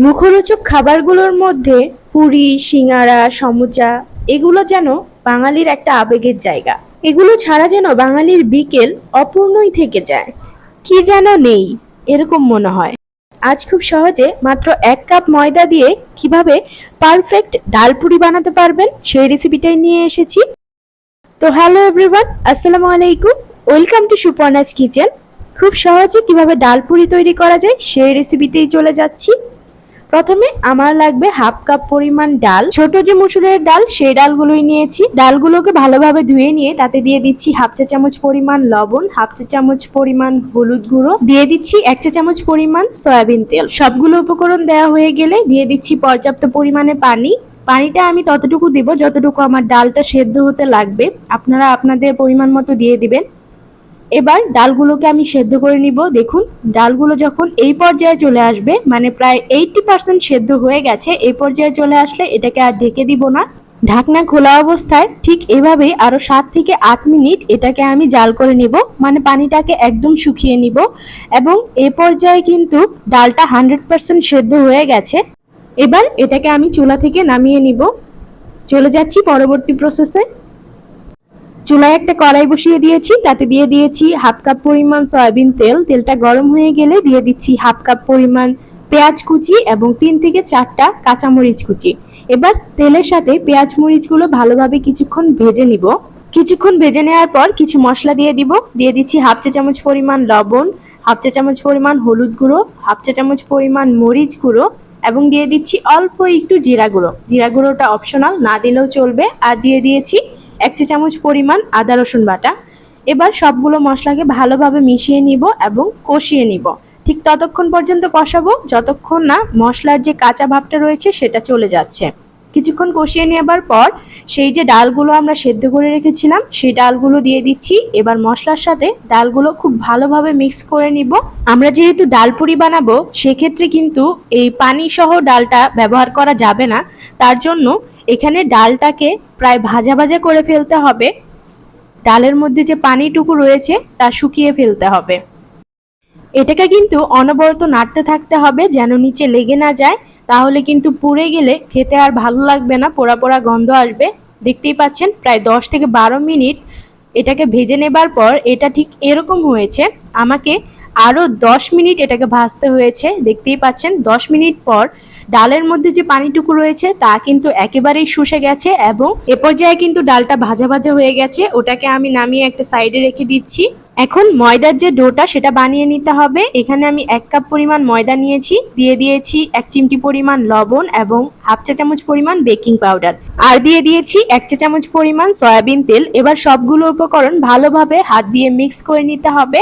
মুখরোচক খাবারগুলোর মধ্যে পুরি, সিঙ্গারা, সমুচা এগুলো যেন বাঙালির একটা আবেগের জায়গা। এগুলো ছাড়া যেন বাঙালির বিকেল অপূর্ণই থেকে যায়। কি যেন নেই এরকম মনে হয়। আজ খুব সহজে মাত্র ১ কাপ ময়দা দিয়ে কিভাবে পারফেক্ট ডালপুরি বানাতে পারবেন সেই রেসিপিটাই নিয়ে এসেছি। তো হ্যালো এভরিওয়ান, আসসালামু আলাইকুম। Welcome to Suparna's kitchen. খুব সহজে কিভাবে ডালপুরি তৈরি করা যায় সেই রেসিপিতেই চলে যাচ্ছি। প্রথমে আমার লাগবে হাফ কাপ পরিমাণ ডাল। ছোট যে মসুরের ডাল সেই ডালগুলোই নিয়েছি। ডালগুলোকে ভালোভাবে ধুয়ে নিয়ে তাতে দিয়ে দিচ্ছি হাফ চা চামচ পরিমাণ লবণ, হাফ চা চামচ পরিমাণ হলুদ গুঁড়ো, দিয়ে দিচ্ছি 1 চা চামচ পরিমাণ সয়াবিন তেল। সবগুলো উপকরণ দেওয়া হয়ে গেলে দিয়ে দিচ্ছি পর্যাপ্ত পরিমাণে পানি। পানিটা আমি ততটুকু দিব যতটুকু আমার ডালটা সেদ্ধ হতে লাগবে। আপনারা আপনাদের পরিমাণ মতো দিয়ে দিবেন। এবার ডালগুলোকে আমি সেদ্ধ করে নিব। দেখুন ডালগুলো যখন এই পর্যায়ে চলে আসবে, মানে প্রায় 80% সেদ্ধ হয়ে গেছে, এই পর্যায়ে চলে আসলে এটাকে আর ঢেকে দিব না। ঢাকনা খোলা অবস্থায় ঠিক এভাবেই আরো 7 থেকে 8 মিনিট এটাকে আমি জাল করে নিব, মানে পানিটাকে একদম শুকিয়ে নিব। এবং এই পর্যায়ে কিন্তু ডালটা 100% সেদ্ধ হয়ে গেছে। এবার এটাকে আমি চুলা থেকে নামিয়ে নিব। চলে যাচ্ছি পরবর্তী প্রসেসে। চুলায় একটা কড়াই বসিয়ে দিয়েছি, তাতে দিয়ে দিয়েছি হাফ কাপ পরিমাণ সয়াবিন তেল। তেলটা গরম হয়ে গেলে দিয়ে দিচ্ছি হাফ কাপ পরিমাণ পেঁয়াজ কুচি এবং 3 থেকে 4টা কাঁচামরিচ কুচি। এবার তেলের সাথে পেঁয়াজ মরিচগুলো ভালোভাবে কিছুক্ষণ ভেজে নিব। কিছুক্ষণ ভেজে নেওয়ার পর কিছু মশলা দিয়ে দিব। দিয়ে দিচ্ছি হাফ চা চামচ পরিমাণ লবণ, হাফ চা চামচ পরিমাণ হলুদ গুঁড়ো, হাফ চা চামচ পরিমাণ মরিচ গুঁড়ো এবং দিয়ে দিচ্ছি অল্প একটু জিরা গুঁড়ো। জিরা গুঁড়োটা অপশনাল, না দিলেও চলবে। আর দিয়ে দিয়েছি 1 চা চামচ পরিমাণ আদা রসুন বাটা। এবার সবগুলো মশলাকে ভালোভাবে মিশিয়ে নিব এবং কষিয়ে নিব। ঠিক ততক্ষণ পর্যন্ত কষাবো যতক্ষণ না মশলার যে কাঁচা ভাবটা রয়েছে সেটা চলে যাচ্ছে। কিছুক্ষণ কষিয়ে নেবার পর সেই যে ডালগুলো আমরা সেদ্ধ করে রেখেছিলাম সেই ডালগুলো দিয়ে দিচ্ছি। এবার মশলার সাথে ডালগুলো খুব ভালোভাবে মিক্স করে নিব। আমরা যেহেতু ডালপুরি বানাবো সেক্ষেত্রে কিন্তু এই পানি সহ ডালটা ব্যবহার করা যাবে না। তার জন্য এখানে ডালটাকে প্রায় ভাজা ভাজা করে ফেলতে হবে। ডালের মধ্যে যে পানিটুকু রয়েছে তা শুকিয়ে ফেলতে হবে। এটাকে কিন্তু অনবরত নাড়তে থাকতে হবে যেন নিচে লেগে না যায়, তাহলে কিন্তু পুড়ে গেলে খেতে আর ভালো লাগবে না, পোড়া পোড়া গন্ধ আসবে। দেখতেই পাচ্ছেন প্রায় 10 থেকে 12 মিনিট এটাকে ভেজে নেবার পর এটা ঠিক এরকম হয়েছে। আমাকে আরও 10 মিনিট এটাকে ভাজতে হয়েছে। দেখতেই পাচ্ছেন 10 মিনিট পর ডালের মধ্যে যে পানিটুকু রয়েছে তা কিন্তু একেবারেই শুষে গেছে এবং এ পর্যায়ে কিন্তু ডালটা ভাজা ভাজা হয়ে গেছে। ওটাকে আমি নামিয়ে একটা সাইডে রেখে দিচ্ছি। এখন ময়দার যে ডোটা সেটা বানিয়ে নিতে হবে। এখানে আমি 1 কাপ পরিমাণ ময়দা নিয়েছি, দিয়ে দিয়েছি 1 চিমটি পরিমাণ লবণ এবং হাফ চা চামচ পরিমাণ বেকিং পাউডার, আর দিয়ে দিয়েছি 1 চা চামচ পরিমাণ সয়াবিন তেল। এবার সবগুলো উপকরণ ভালোভাবে হাত দিয়ে মিক্স করে নিতে হবে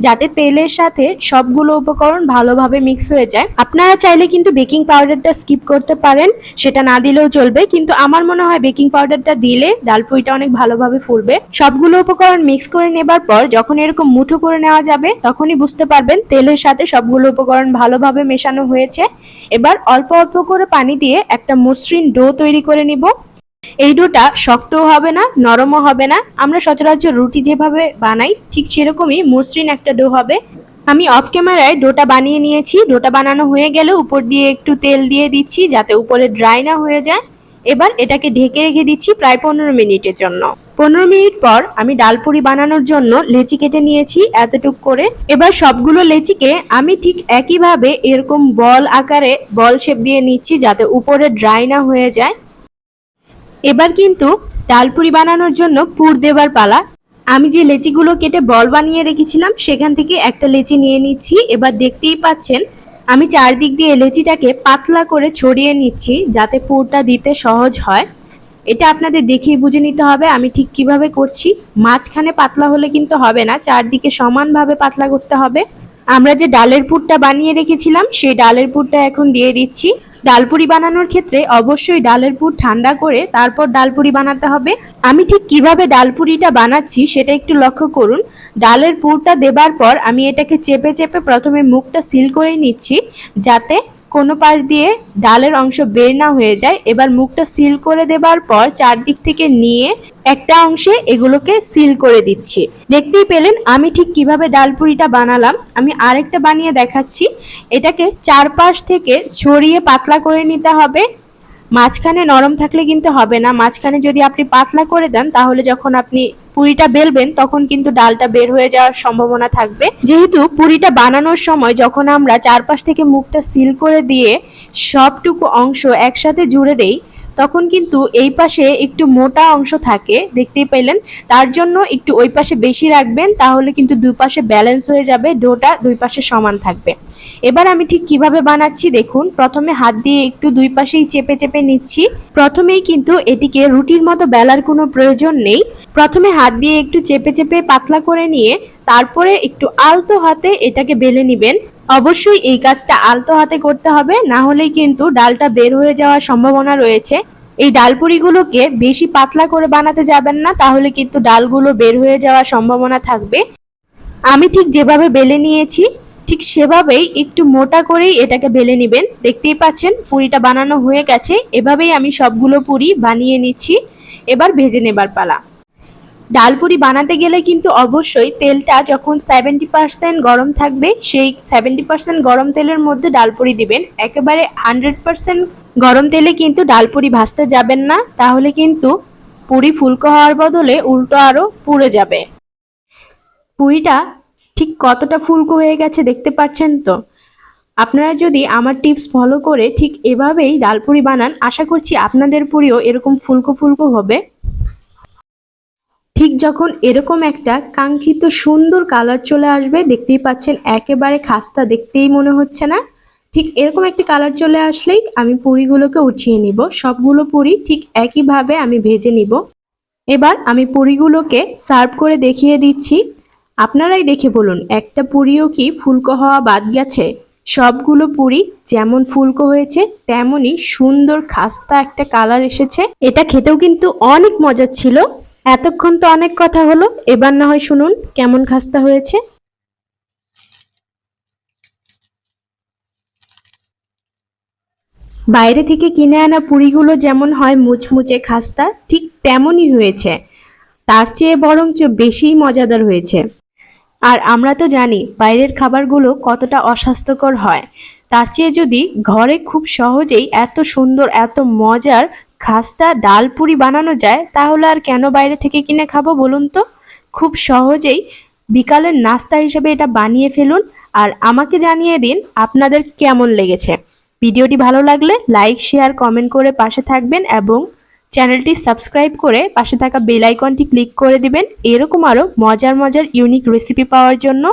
যাতে তেলের সাথে সবগুলো উপকরণ ভালোভাবে মিক্স হয়ে যায়। আপনারা চাইলে কিন্তু বেকিং পাউডারটা স্কিপ করতে পারেন, সেটা না দিলেও চলবে, কিন্তু আমার মনে হয় বেকিং পাউডারটা দিলে ডালপুরিটা অনেক ভালোভাবে ফুলবে। সবগুলো উপকরণ মিক্স করে নেবার পর যখন এরকম মুঠো করে নেওয়া যাবে তখনই বুঝতে পারবেন তেলের সাথে সবগুলো উপকরণ ভালোভাবে মেশানো হয়েছে। এবার অল্প অল্প করে পানি দিয়ে একটা মসৃণ ডো তৈরি করে নিব। এই ডোটা শক্তও হবে না, নরমও হবে না। আমরা সচরাচর রুটি যেভাবে বানাই ঠিক সেরকমই মসৃণ একটা ডো হবে। আমি অফ ক্যামেরায় ডোটা বানিয়ে নিয়েছি। ডোটা বানানো হয়ে গেলে উপর দিয়ে একটু তেল দিয়ে দিচ্ছি যাতে উপরে ড্রাই না হয়ে যায়। এবার এটাকে ঢেকে রেখে দিচ্ছি প্রায় 15 মিনিটের জন্য। 15 মিনিট পর আমি ডালপুরি বানানোর জন্য লেচি কেটে নিয়েছি এতটুক করে। এবার সবগুলো লেচিকে আমি ঠিক একইভাবে এরকম বল আকারে বল শেপ দিয়ে নিচ্ছি যাতে উপরে ড্রাই না হয়ে যায়। এবার কিন্তু ডালপুরি বানানোর জন্য পুর দেবার পালা। আমি যে লেচিগুলো কেটে বল বানিয়ে রেখেছিলাম সেখান থেকে একটা লেচি নিয়ে নিচ্ছি। এবার দেখতেই পাচ্ছেন আমি চারদিক দিয়ে লেচিটাকে পাতলা করে ছড়িয়ে নিচ্ছি যাতে পুরটা দিতে সহজ হয়। এটা আপনাদের দেখেই বুঝে নিতে হবে আমি ঠিক কিভাবে করছি। মাঝখানে পাতলা হলে কিন্তু হবে না, চারদিকে সমানভাবে পাতলা করতে হবে। আমরা যে ডালের পুরটা বানিয়ে রেখেছিলাম সেই ডালের পুরটা এখন দিয়ে দিচ্ছি। ডালপুরি বানানোর ক্ষেত্রে অবশ্যই ডালের পুর ঠান্ডা করে তারপর ডালপুরি বানাতে হবে। আমি ঠিক কিভাবে ডালপুরিটা বানাচ্ছি সেটা একটু লক্ষ্য করুন। ডালের পুরটা দেবার পর আমি এটাকে চেপে চেপে প্রথমে মুখটা সিল করে নিচ্ছি যাতে কোনো পাশ দিয়ে ডালের অংশ বের না হয়ে যায়। এবার মুখটা সিল করে দেবার পর চারদিক থেকে নিয়ে একটা অংশে এগুলোকে সিল করে দিচ্ছি। দেখতেই পেলেন আমি ঠিক কিভাবে ডালপুরিটা বানালাম। আমি আরেকটা বানিয়ে দেখাচ্ছি। এটাকে চারপাশ থেকে ছড়িয়ে পাতলা করে নিতে হবে। মাঝখানে নরম থাকলে কিন্তু হবে না। মাঝখানে যদি আপনি পাতলা করে দেন তাহলে যখন আপনি পুরিটা বেলবেন তখন কিন্তু ডালটা বের হয়ে যাওয়ার সম্ভাবনা থাকবে। যেহেতু পুরিটা বানানোর সময় যখন আমরা চারপাশ থেকে মুখটা সিল করে দিয়ে সবটুকু অংশ একসাথে জুড়ে দেই তখন কিন্তু এই পাশে একটু মোটা অংশ থাকে, দেখতেই পেলেন। তার জন্য একটু ওই পাশে বেশি রাখবেন, তাহলে কিন্তু দুই পাশে ব্যালেন্স হয়ে যাবে, ডোটা দুই পাশে সমান থাকবে। এবার আমি ঠিক কিভাবে বানাচ্ছি দেখুন। প্রথমে হাত দিয়ে একটু দুই পাশেই চেপে চেপে নিচ্ছি। প্রথমেই কিন্তু এটিকে রুটির মতো বেলার কোনো প্রয়োজন নেই। প্রথমে হাত দিয়ে একটু চেপে চেপে পাতলা করে নিয়ে তারপরে একটু আলতো হাতে এটাকে বেলে নিবেন। অবশ্যই এই কাজটা আলতো হাতে করতে হবে, না হলেই কিন্তু ডালটা বের হয়ে যাওয়ার সম্ভাবনা রয়েছে। এই ডালপুরিগুলোকে বেশি পাতলা করে বানাতে যাবেন না, তাহলে কিন্তু ডালগুলো বের হয়ে যাওয়ার সম্ভাবনা থাকবে। আমি ঠিক যেভাবে বেলে নিয়েছি ঠিক সেভাবেই একটু মোটা করেই এটাকে বেলে নেবেন। দেখতেই পাচ্ছেন পুরিটা বানানো হয়ে গেছে। এভাবেই আমি সবগুলো পুরি বানিয়ে নিচ্ছি। এবার ভেজে নেবার পালা। ডালপুরি বানাতে গেলে কিন্তু অবশ্যই তেলটা যখন 70% গরম থাকবে সেই 70% গরম তেলের মধ্যে ডালপুরি দিবেন। একেবারে 100% গরম তেলে কিন্তু ডালপুরি ভাজতে যাবেন না, তাহলে কিন্তু পুরি ফুলকো হওয়ার বদলে উল্টো আরো পুড়ে যাবে। পুরিটা ঠিক কতটা ফুলকো হয়ে গেছে দেখতে পাচ্ছেন তো। আপনারা যদি আমার টিপস ফলো করে ঠিক এভাবেই ডালপুরি বানান, আশা করছি আপনাদের পুরিও এরকম ফুলকো ফুলকো হবে। ঠিক যখন এরকম একটা কাঙ্ক্ষিত সুন্দর কালার চলে আসবে, দেখতেই পাচ্ছেন একেবারে খাস্তা দেখতেই মনে হচ্ছে না, ঠিক এরকম একটা কালার চলে আসলেই আমি পুরিগুলোকে উঠিয়ে নিব। সবগুলো পুরি ঠিক একইভাবে আমি ভেজে নিব। এবার আমি পুরিগুলোকে সার্ভ করে দেখিয়ে দিচ্ছি। আপনারাই দেখে বলুন একটা পুরিও কি ফুলকো হওয়া বাদ গেছে? সবগুলো পুরি যেমন ফুলকো হয়েছে তেমনই সুন্দর খাস্তা একটা কালার এসেছে। এটা খেতেও কিন্তু অনেক মজা ছিল। এতক্ষণ তো অনেক কথা হলো, এবার না হয় শুনুন কেমন খাস্তা হয়েছে। বাইরে থেকে কিনে আনা পুরিগুলো যেমন হয় মুচমুচে খাস্তা, ঠিক তেমনই হয়েছে। তার চেয়ে বরঞ্চ বেশিই মজাদার হয়েছে। আর আমরা তো জানি বাইরের খাবারগুলো কতটা অস্বাস্থ্যকর হয়। তার চেয়ে যদি ঘরে খুব সহজেই এত সুন্দর এত মজার খাস্তা ডালপুরি বানানো যায়, তাহলে আর কেন বাইরে থেকে কিনে খাবো বলুন তো। খুব সহজেই বিকালের নাস্তা হিসেবে এটা বানিয়ে ফেলুন। আর আমাকে জানিয়ে দিন আপনাদের কেমন লেগেছে। ভিডিওটি ভালো লাগলে লাইক শেয়ার কমেন্ট করে পাশে থাকবেন এবং চ্যানেলটি সাবস্ক্রাইব করে পাশে থাকা বেল আইকনটি ক্লিক করে দিবেন এরকম আরো মজার মজার ইউনিক রেসিপি পাওয়ার জন্য।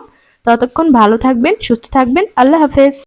ততক্ষণ ভালো থাকবেন, সুস্থ থাকবেন। আল্লাহ হাফেজ।